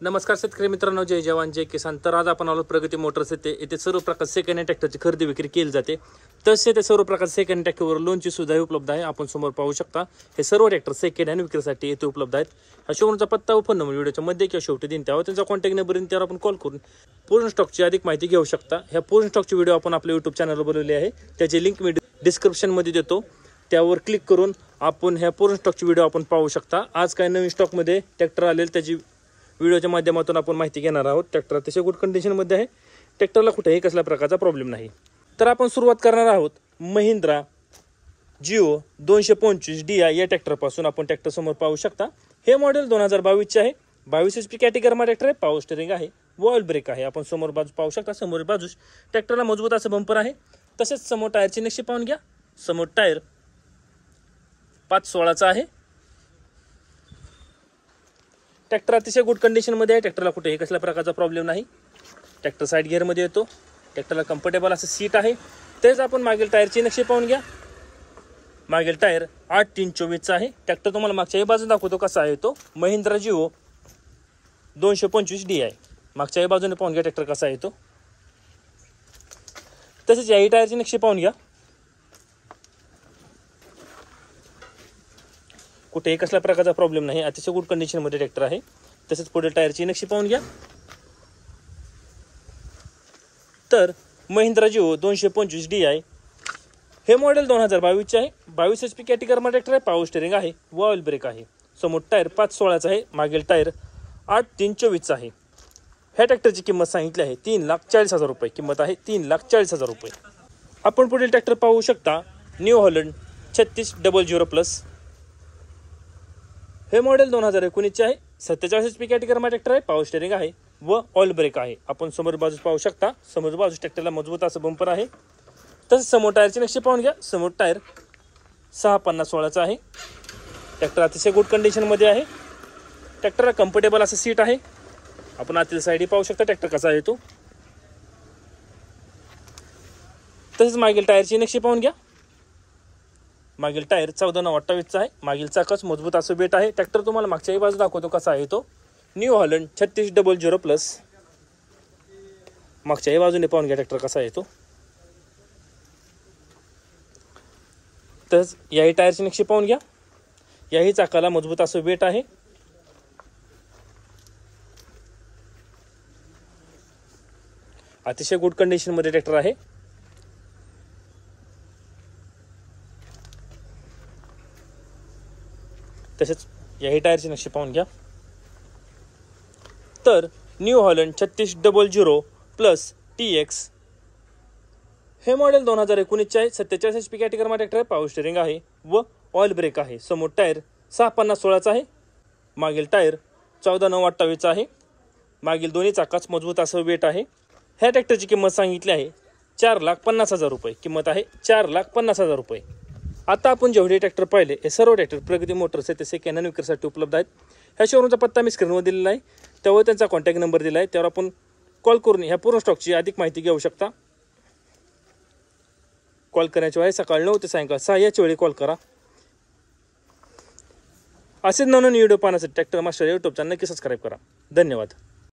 नमस्कार शेतकरी मित्रांनो, जय जवान जय किसान. तर आज आपण आलो प्रगती मोटर्स येथे सर्व प्रकारचे सेकंड हँड ट्रॅक्टरची खरेदी विक्री केली जाते. तसे ते सर्व प्रकारचे सेकंड हँड ट्रॅक्टरवर लोनची सुविधा उपलब्ध आहे. आपण समोर पाहू शकता हे सर्व ट्रॅक्टर सेकंड हँड विक्रीसाठी येथे उपलब्ध आहेत. हा शोरूमचा पत्ता व फोन नंबर व्हिडिओच्या मध्ये किंवा शेवटी देईन, त्यावर त्यांचा कॉन्टॅक्ट नंबर येईल, त्यावर आपण कॉल करून पूर्ण स्टॉकची अधिक माहिती घेऊ शकता. ह्या पूर्ण स्टॉकची व्हिडिओ आपण आपल्या यूट्यूब चॅनलवर बनवली आहे, त्याची लिंक मी डिस्क्रिप्शनमध्ये देतो. त्यावर क्लिक करून आपण ह्या पूर्ण स्टॉकची व्हिडिओ आपण पाहू शकता. आज काय नवीन स्टॉकमध्ये ट्रॅक्टर आलेले त्याची व्हिडिओच्या माध्यमातून आपण माहिती घेणार आहोत. ट्रॅक्टर अतिशय गुड कंडिशनमध्ये आहे. ट्रॅक्टरला कुठेही कसल्या प्रकारचा प्रॉब्लेम नाही. तर आपण सुरुवात करणार आहोत महिंद्रा जिओ 225 DI या ट्रॅक्टरपासून. आपण ट्रॅक्टर समोर पाहू शकता. हे मॉडेल 2022चे आहे. 22 HP कॅटेगरीमध्ये ट्रॅक्टर आहे. पॉवर स्टीअरिंग आहे, वॉल ब्रेक आहे. आपण समोर बाजू पाहू शकता. समोर बाजूस ट्रॅक्टरला मजबूत असं बंपर आहे. तसेच समोर टायरची नक्षी पाहून घ्या. समोर टायर 5/16चा आहे. ट्रॅक्टर अतिशय गुड कंडिशनमध्ये आहे. ट्रॅक्टरला कुठेही कसल्या प्रकारचा प्रॉब्लेम नाही. ट्रॅक्टर साईड गिअरमध्ये येतो. ट्रॅक्टरला कम्फर्टेबल असं सीट आहे. तेच आपण मागील टायरची नक्षी पाहून घ्या. मागील टायर 8/3/24चा आहे. ट्रॅक्टर तुम्हाला मागच्याही बाजून दाखवतो कसा आहे तो. महिंद्रा जिओ 225 DI. मागच्याही बाजूने पाहून घ्या ट्रॅक्टर कसा आहे तो. तसेच याही टायरची नक्षी पाहून घ्या. कुठेही कसल्या प्रकारचा प्रॉब्लेम नाही. अतिशय गुड कंडिशनमध्ये ट्रॅक्टर आहे. तसेच पुढील टायरची नक्षी पाहून घ्या. तर महिंद्रा जिओ 225 DI हे मॉडेल 2022चे आहे. 22 HP कॅटेगरीमध्ये ट्रॅक्टर आहे. पॉवर स्टीअरिंग आहे, वॉल ब्रेक आहे. समोर टायर 5/16चा आहे. मागील टायर 8/3/24चा आहे. ह्या ट्रॅक्टरची किंमत सांगितली आहे 3,40,000 रुपये. किंमत आहे 3,40,000 रुपये. आपण पुढील ट्रॅक्टर पाहू शकता. New Holland 3600+. हे मॉडेल 2019चे आहे. 47 HP कॅटेगरीमध्ये ट्रॅक्टर आहे. पॉवर स्टीअरिंग आहे व ऑल ब्रेक आहे. आपण समोर बाजूस पाहू शकता. समोर बाजूस ट्रॅक्टरला मजबूत असं बंपर आहे. तसेच समोर टायरची नक्षी पाहून घ्या. समोर टायर 6/50/16चा आहे. ट्रॅक्टर अतिशय गुड कंडिशनमध्ये आहे. ट्रॅक्टरला कम्फर्टेबल असं सीट आहे. आपण आतील साईडही पाहू शकता ट्रॅक्टर कसा आहे तो. तसेच मागील टायरची नक्षी पाहून घ्या. मागील टायर 14/9/28चा आहे. मागील चाकच मजबूत असं वेट आहे. ट्रॅक्टर तुम्हाला मागच्याही बाजू दाखवतो कसा आहे तो. New Holland 3600+. मागच्याही बाजूने पाहून घ्या ट्रॅक्टर कसा आहे तो. तसंच याही टायरची नक्षी पाहून घ्या. याही चाकाला मजबूत असं वेट आहे. अतिशय गुड कंडिशनमध्ये ट्रॅक्टर आहे. तसेच याही टायरची नक्षी पाहून घ्या. तर न्यू हॉलंड 3600+ TX हे मॉडेल 2019चे आहे. 47 HP कॅटेगरीमध्ये ट्रॅक्टर आहे. पॉवर स्टीअरिंग आहे व ऑइल ब्रेक आहे. समोर टायर 6/50/16चा आहे. मागील टायर 14/9/28चा आहे. मागील दोन्ही चाकाच मजबूत असं वेट आहे. ह्या ट्रॅक्टरची किंमत सांगितली आहे 4,50,000 रुपये. किंमत आहे 4,50,000 रुपये. आता आपण जेवढे ट्रॅक्टर पाहिले हे सर्व ट्रॅक्टर प्रगती मोटर्स आहे ते सेकंड हँड विक्रीसाठी उपलब्ध आहेत. ह्या शोरूमचा पत्ता मी स्क्रीनवर दिलेला आहे, त्यावर त्यांचा कॉन्टॅक्ट नंबर दिला आहे, त्यावर आपण कॉल करून ह्या पूर्ण स्टॉकची अधिक माहिती घेऊ शकता. कॉल करण्याची वेळ सकाळी 9 ते सायंकाळ 6 याच वेळी कॉल करा. असेच नवीन व्हिडिओ पाहण्यासाठी ट्रॅक्टर मास्टर यूट्यूब चॅनल नक्की सबस्क्राईब करा. धन्यवाद.